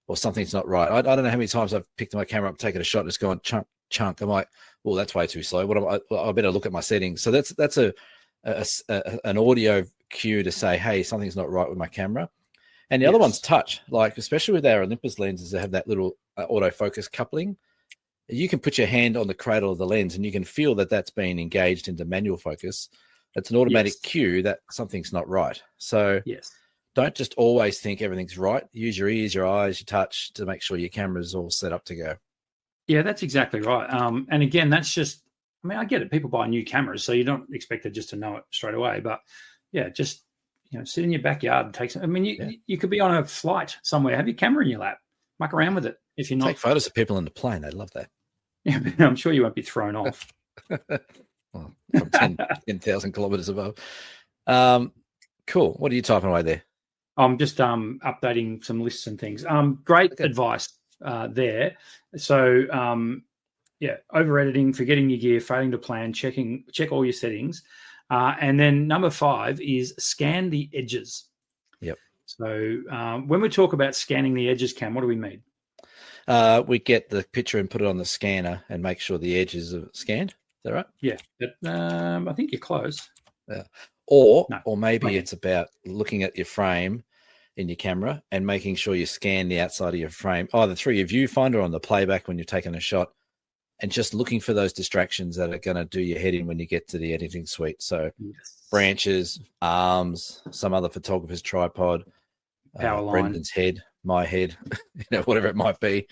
or something's not right. I don't know how many times I've picked my camera up, taken a shot, and it's gone chunk. I'm like, well, that's way too slow. I better look at my settings. So that's an audio cue to say, hey, something's not right with my camera. And the other one's touch, like especially with our Olympus lenses that have that little autofocus coupling. You can put your hand on the cradle of the lens and you can feel that that's been engaged into manual focus. It's an automatic cue that something's not right. So don't just always think everything's right. Use your ears, your eyes, your touch to make sure your camera's all set up to go. Yeah, that's exactly right. And again, that's just, I get it. People buy new cameras, so you don't expect it just to know it straight away. But just, sit in your backyard and take some. You could be on a flight somewhere, have your camera in your lap, muck around with it. If you're not, take photos of people in the plane. They'd love that. Yeah, I'm sure you won't be thrown off. Well, from 10,000 kilometers above. Cool. What are you typing away there? I'm just updating some lists and things. Great advice there. So, over editing, forgetting your gear, failing to plan, check all your settings. And then number 5 is scan the edges. Yep. So when we talk about scanning the edges, Cam, what do we mean? We get the picture and put it on the scanner and make sure the edges are scanned. Is that right? Yeah. I think you're close. Yeah. Or maybe it's about looking at your frame in your camera and making sure you scan the outside of your frame, either through your viewfinder or on the playback when you're taking a shot, and just looking for those distractions that are going to do your head in when you get to the editing suite. So branches, arms, some other photographer's tripod, power line, Brendan's head, my head, whatever it might be.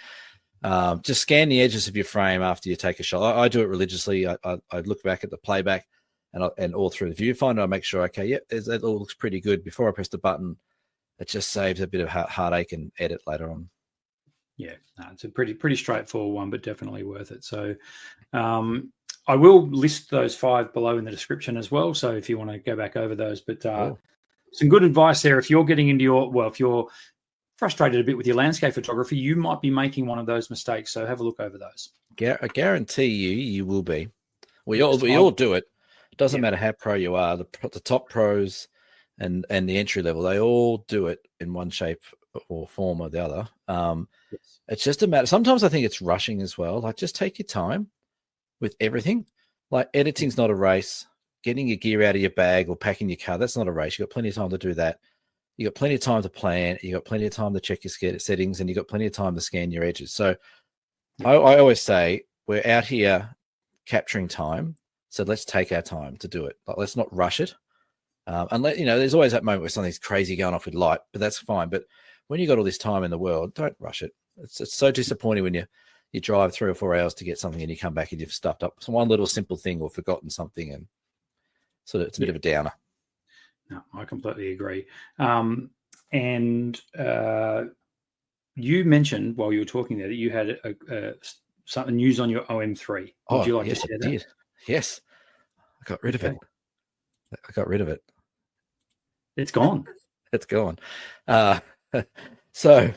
Just scan the edges of your frame after you take a shot. I do it religiously. I look back at the playback and all through the viewfinder. I make sure, it all looks pretty good before I press the button. It just saves a bit of heartache and edit later on. Yeah, it's a pretty straightforward one, but definitely worth it. So I will list those 5 below in the description as well. So if you want to go back over those, but some good advice there. If you're getting into if you're frustrated a bit with your landscape photography, you might be making one of those mistakes. So have a look over those. I guarantee you will be. We all do it. It doesn't matter how pro you are. The top pros and the entry level, they all do it in one shape or form or the other. It's just a matter. Sometimes I think it's rushing as well. Like, just take your time with everything. Like, editing's not a race. Getting your gear out of your bag or packing your car, that's not a race. You've got plenty of time to do that. You got plenty of time to plan. You got plenty of time to check your settings, and you got plenty of time to scan your edges. So I always say we're out here capturing time. So let's take our time to do it. Like, let's not rush it. And there's always that moment where something's crazy going off with light, but that's fine. But when you got all this time in the world, don't rush it. It's so disappointing when you drive 3 or 4 hours to get something and you come back and you've stuffed up some one little simple thing or forgotten something, and sort of it's a bit of a downer. No, I completely agree. And you mentioned while you were talking there that you had something news on your OM3. Would you like to share that? Did. Yes, I got rid of it. I got rid of it. It's gone. It's gone. So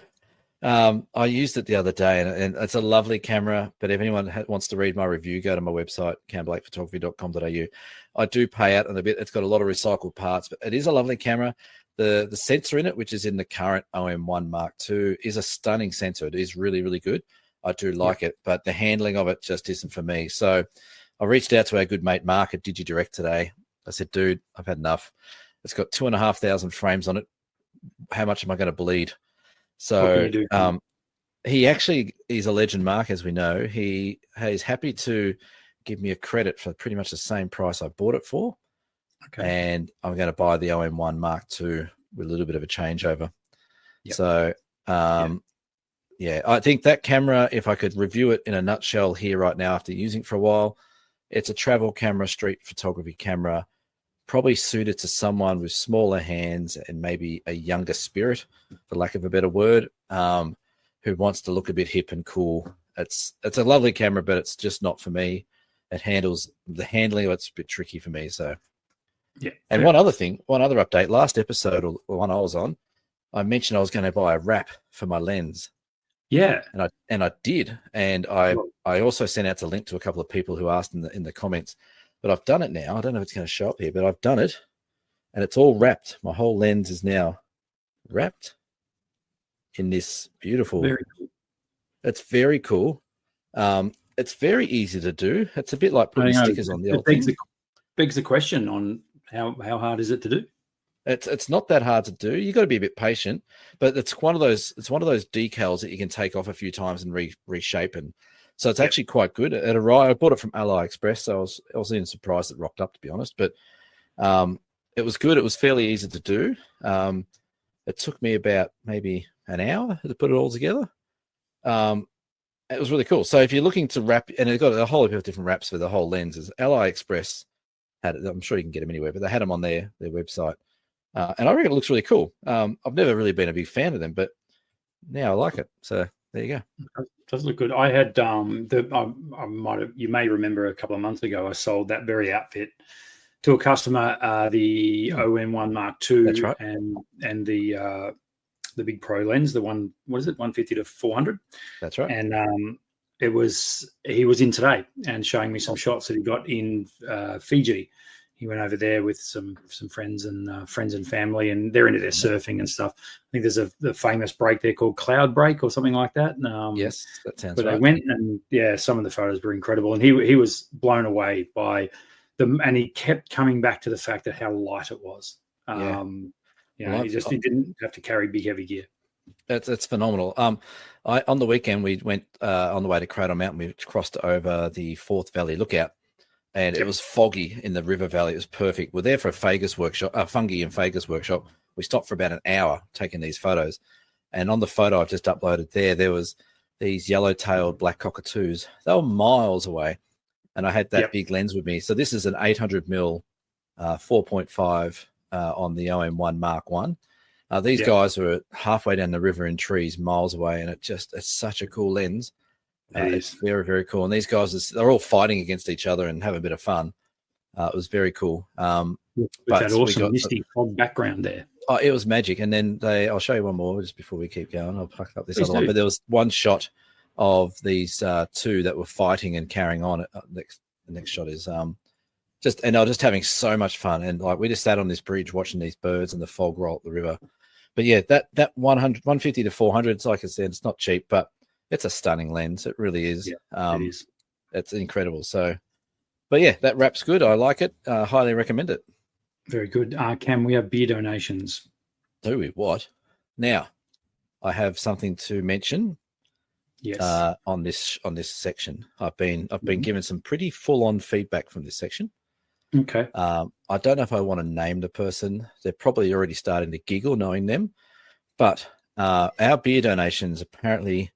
I used it the other day, and it's a lovely camera. But if anyone wants to read my review, go to my website, camblakphotography.com.au. I do pay out on a bit. It's got a lot of recycled parts, but it is a lovely camera. The sensor in it, which is in the current OM1 Mark II, is a stunning sensor. It is really, really good. I do like it, but the handling of it just isn't for me. So I reached out to our good mate Mark at DigiDirect today. I said, dude, I've had enough. It's got 2,500 frames on it. How much am I going to bleed? So he actually is a legend, Mark, as we know. He is happy to give me a credit for pretty much the same price I bought it for. Okay. And I'm going to buy the OM1 Mark II with a little bit of a changeover. Yep. So, I think that camera, if I could review it in a nutshell here right now after using it for a while, it's a travel camera, street photography camera, probably suited to someone with smaller hands and maybe a younger spirit, for lack of a better word, who wants to look a bit hip and cool. It's a lovely camera, but it's just not for me. The handling of it's a bit tricky for me. So, yeah. And one other update, last episode or one I was on, I mentioned I was going to buy a wrap for my lens. Yeah. And I did. And I also sent out a link to a couple of people who asked in the comments. But I've done it now. I don't know if it's going to show up here, but I've done it. And it's all wrapped. My whole lens is now wrapped in this beautiful. Very cool. It's very cool. It's very easy to do. It's a bit like putting stickers on the old thing. Begs the question on how hard is it to do? It's not that hard to do. You got to be a bit patient, but it's one of those decals that you can take off a few times and reshape, and so it's actually quite good. It arrived. I bought it from AliExpress, so I was even surprised it rocked up, to be honest. But it was good. It was fairly easy to do. It took me about maybe an hour to put it all together. It was really cool. So if you're looking to wrap, and it's got a whole heap of different wraps for the whole lenses. AliExpress had it. I'm sure you can get them anywhere, but they had them on their website. And I reckon it looks really cool. I've never really been a big fan of them, but now I like it. So there you go. It does look good. I had you may remember a couple of months ago, I sold that very outfit to a customer, the OM1 Mark II. That's right. And the big pro lens, the one, what is it, 150 to 400? That's right. And he was in today and showing me some shots that he got in Fiji. He went over there with some friends and family, and they're into their surfing and stuff. I think there's a famous break there called Cloud Break or something like that. Yes, that sounds right. But they went, and some of the photos were incredible, and he was blown away by them, and he kept coming back to the fact that how light it was. He didn't have to carry big heavy gear. That's phenomenal. On the weekend we went on the way to Cradle Mountain. We crossed over the Forth Valley Lookout. And it was foggy in the river valley. It was perfect. We're there for a fungi and Fagus workshop. We stopped for about an hour taking these photos. And on the photo I've just uploaded there was these yellow-tailed black cockatoos. They were miles away. And I had that big lens with me. So this is an 800mm 4.5 on the OM1 Mark I. These guys were halfway down the river in trees, miles away. And it's such a cool lens. It's very, very cool. And these guys, they're all fighting against each other and having a bit of fun. It was very cool. But that awesome misty fog background there. Oh, it was magic. And then I'll show you one more just before we keep going. I'll pack up this other one. But there was one shot of these two that were fighting and carrying on. The next shot is just having so much fun. And like we just sat on this bridge watching these birds and the fog roll up the river. But yeah, that 150 to 400, like I said, it's not cheap, but it's a stunning lens. It really is. Yeah, it is. It's incredible. So, but yeah, that wrap's good. I like it. Highly recommend it. Very good. Cam, we have beer donations. Do we? What? Now, I have something to mention. Yes. On this section, I've been given some pretty full-on feedback from this section. Okay. I don't know if I want to name the person. They're probably already starting to giggle knowing them, but our beer donations apparently,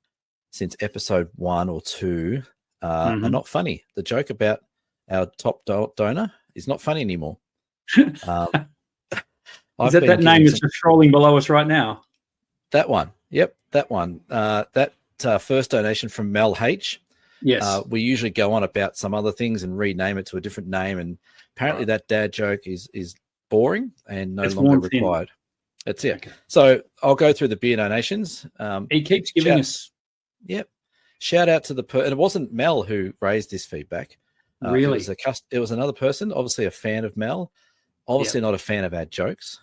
since episode 1 or 2, are not funny. The joke about our top donor is not funny anymore. Is that name that's just scrolling below us right now? That one. Yep, that one. That first donation from Mel H. Yes. We usually go on about some other things and rename it to a different name. And apparently that dad joke is boring and no longer required. That's it. Okay. So I'll go through the beer donations. He keeps giving us. Yep. Shout out to and it wasn't Mel who raised this feedback. Really? It was another person, obviously a fan of Mel, obviously not a fan of our jokes.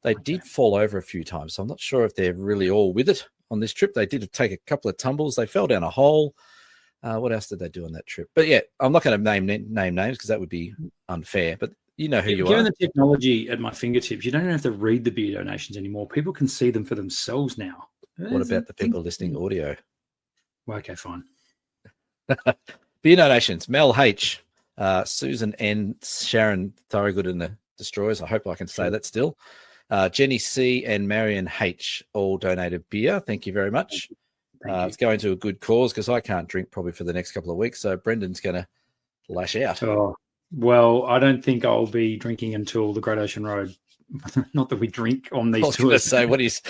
They did fall over a few times, so I'm not sure if they're really all with it on this trip. They did take a couple of tumbles. They fell down a hole. What else did they do on that trip? But yeah, I'm not going to name names because that would be unfair. But you know who you are. Given the technology at my fingertips, you don't even have to read the beer donations anymore. People can see them for themselves now. What about the people listening audio? Well, okay, fine. Beer donations: Mel H, Susan N, Sharon Thorogood and the Destroyers. I hope I can say that still. Jenny C and Marion H all donated beer. Thank you very much. It's going to a good cause because I can't drink probably for the next couple of weeks. So Brendan's going to lash out. Oh, well, I don't think I'll be drinking until the Great Ocean Road. Not that we drink on these tours. I was going to say, what is...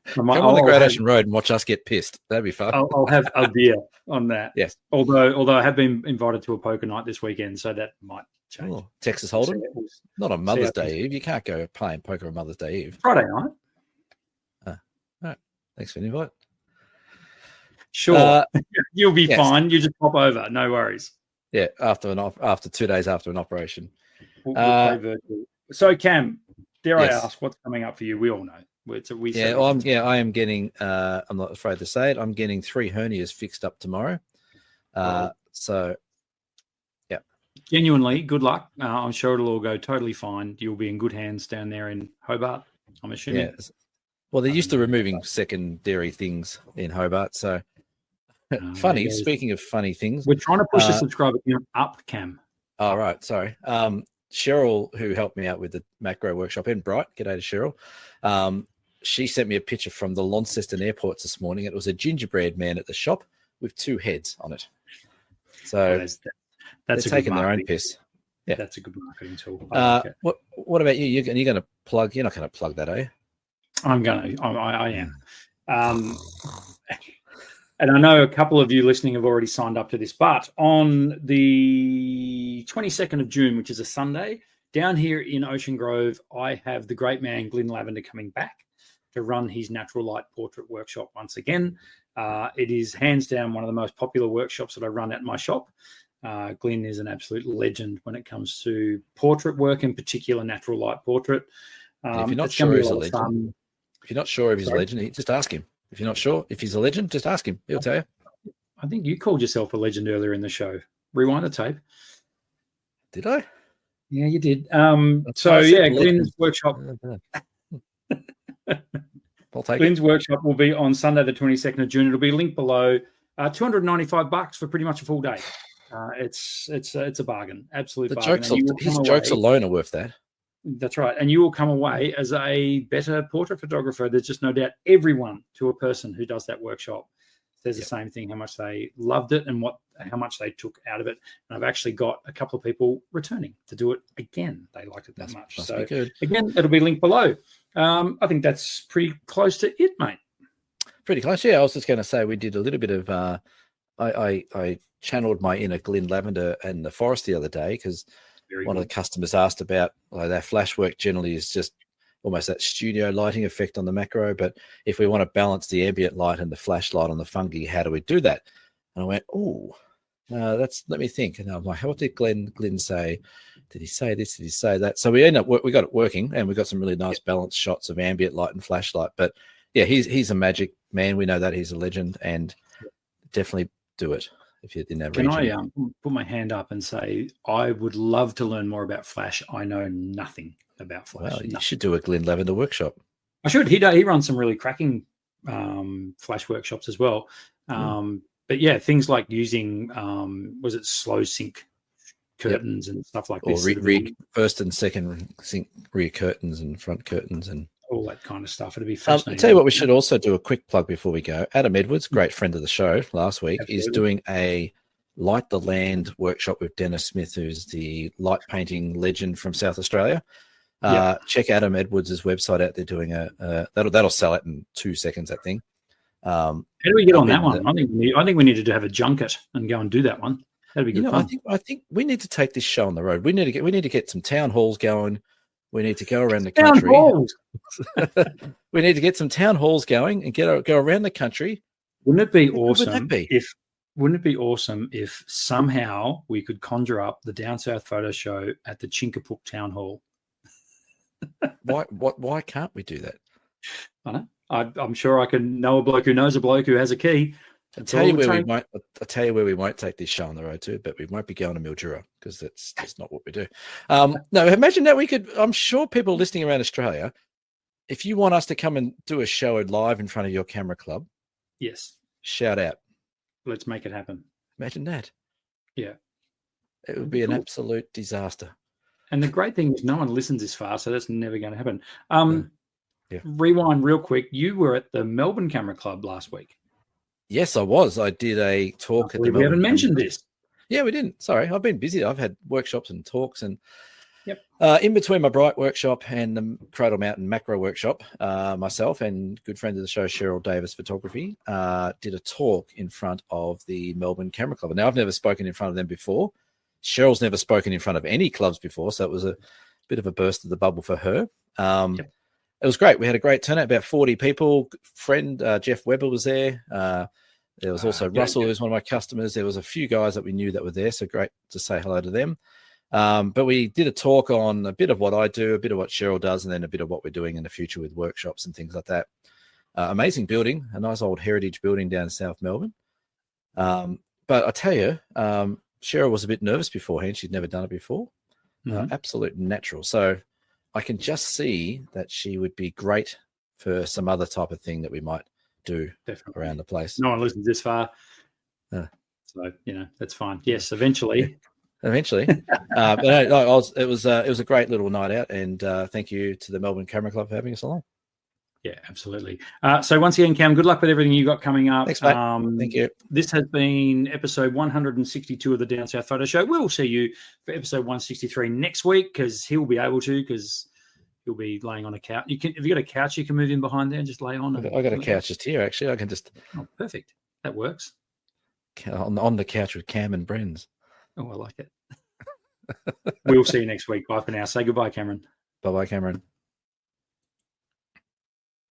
Come on the Great Ocean Road and watch us get pissed. That'd be fun. I'll have a beer on that. Yes. Although I have been invited to a poker night this weekend, so that might change. Oh, Texas Hold'em? Not on Mother's Day Eve. You can't go playing poker on Mother's Day Eve. Friday night. All right. Thanks for the invite. Sure. You'll be fine. You just pop over. No worries. Yeah, after 2 days after an operation. We'll play virtual. So, Cam, dare I ask what's coming up for you? We all know. I am getting, I'm not afraid to say it, I'm getting 3 hernias fixed up tomorrow. So, yeah. Genuinely, good luck. I'm sure it'll all go totally fine. You'll be in good hands down there in Hobart, I'm assuming. Yeah. Well, they're used to removing secondary things in Hobart. So, funny, speaking of funny things. We're trying to push the subscriber count up, Cam. Oh, right. Sorry. Cheryl, who helped me out with the macro workshop in Bright, g'day to Cheryl. She sent me a picture from the Launceston airports this morning. It was a gingerbread man at the shop with 2 heads on it. So that's taking their own piss. Yeah, that's a good marketing tool. What about you? You're going to plug? You're not going to plug that, are you? I'm going to. I am. And I know a couple of you listening have already signed up to this, but on the 22nd of June, which is a Sunday, down here in Ocean Grove, I have the great man Glyn Lavender coming back to run his natural light portrait workshop once again. It is hands down one of the most popular workshops that I run at my shop. Glyn is an absolute legend when it comes to portrait work, in particular natural light portrait. If you're not sure he's a legend, just ask him. If you're not sure if he's a legend, just ask him. He'll tell you. I think you called yourself a legend earlier in the show. Rewind the tape. Did I? Yeah, you did. Glyn's workshop. Glyn's workshop will be on Sunday, the 22nd of June. It'll be linked below. $295 for pretty much a full day. It's a bargain. Absolute bargain. His jokes alone are worth that. That's right. And you will come away as a better portrait photographer. There's just no doubt. Everyone to a person who does that workshop says the same thing, how much they loved it and how much they took out of it. And I've actually got a couple of people returning to do it again. They liked it that much. So again, it'll be linked below. I think that's pretty close to it, mate. Pretty close. Yeah. I was just going to say we did a little bit of, I channeled my inner Glyn Lavender and the forest the other day because one of the customers asked about their flash work generally is just almost that studio lighting effect on the macro. But if we want to balance the ambient light and the flashlight on the fungi, how do we do that? And I went, let me think. And I'm like, what did Glyn say? Did he say this? Did he say that? So we got it working and we got some really nice balanced shots of ambient light and flashlight. But yeah, he's a magic man. We know that he's a legend and definitely do it. If you're in that region. Can I put my hand up and say I would love to learn more about Flash? I know nothing about Flash. Well, you should do a Glyn Lavender workshop. I should. He runs some really cracking Flash workshops as well. But yeah, things like using was it slow sync curtains and stuff like this, or first and second sync rear curtains and front curtains and all that kind of stuff. It'd be fascinating. I'll tell you what, we should also do a quick plug before we go. Adam Edwards, great friend of the show last week, is doing a Light the Land workshop with Dennis Smith, who's the light painting legend from South Australia. Check Adam Edwards' website out. They're doing that'll sell it in 2 seconds, that thing. How do we get on that one? I think we needed to have a junket and go and do that one. That'd be good fun. I think we need to take this show on the road. We need to get some town halls going. We need to go around the country. We need to get some town halls going and go around the country. Wouldn't it be awesome if somehow we could conjure up the Down South Photo Show at the Chinkapook Town Hall? Why can't we do that? I know. I'm sure I can know a bloke who knows a bloke who has a key. I'll tell you where we won't take this show on the road to, but we won't be going to Mildura because that's just not what we do. No, imagine that we could. I'm sure people listening around Australia, if you want us to come and do a show live in front of your camera club, yes, shout out. Let's make it happen. Imagine that. Yeah, it would be an absolute disaster. And the great thing is, no one listens this far, so that's never going to happen. Rewind real quick. You were at the Melbourne Camera Club last week. Yes, I was. I did a talk at the Melbourne. We haven't mentioned this. Yeah, we didn't. Sorry, I've been busy. I've had workshops and talks, and in between my Bright workshop and the Cradle Mountain Macro workshop, myself and good friend of the show, Cheryl Davis Photography, did a talk in front of the Melbourne Camera Club. Now, I've never spoken in front of them before. Cheryl's never spoken in front of any clubs before, so it was a bit of a burst of the bubble for her. It was great. We had a great turnout, about 40 people. Friend Jeff Weber was there. There was also Russell, who's one of my customers. There was a few guys that we knew that were there, so great to say hello to them. But we did a talk on a bit of what I do, a bit of what Cheryl does, and then a bit of what we're doing in the future with workshops and things like that. Amazing building, a nice old heritage building down in South Melbourne. But I tell you, Cheryl was a bit nervous beforehand. She'd never done it before. Absolute natural. So I can just see that she would be great for some other type of thing that we might do around the place. No one listens this far. So, that's fine. Yes, eventually. Eventually. But no, it was a great little night out, and thank you to the Melbourne Camera Club for having us along. Yeah, absolutely. So once again, Cam, good luck with everything you got coming up. Thanks, mate. Thank you. This has been episode 162 of the Down South Photo Show. We'll see you for episode 163 next week because he'll be able to, because he'll be laying on a couch. Have you got a couch you can move in behind there and just lay on? I got a couch just here, actually. I can just... Oh, perfect. That works. On the couch with Cam and Bren's. Oh, I like it. We'll see you next week. Bye for now. Say goodbye, Cameron. Bye-bye, Cameron.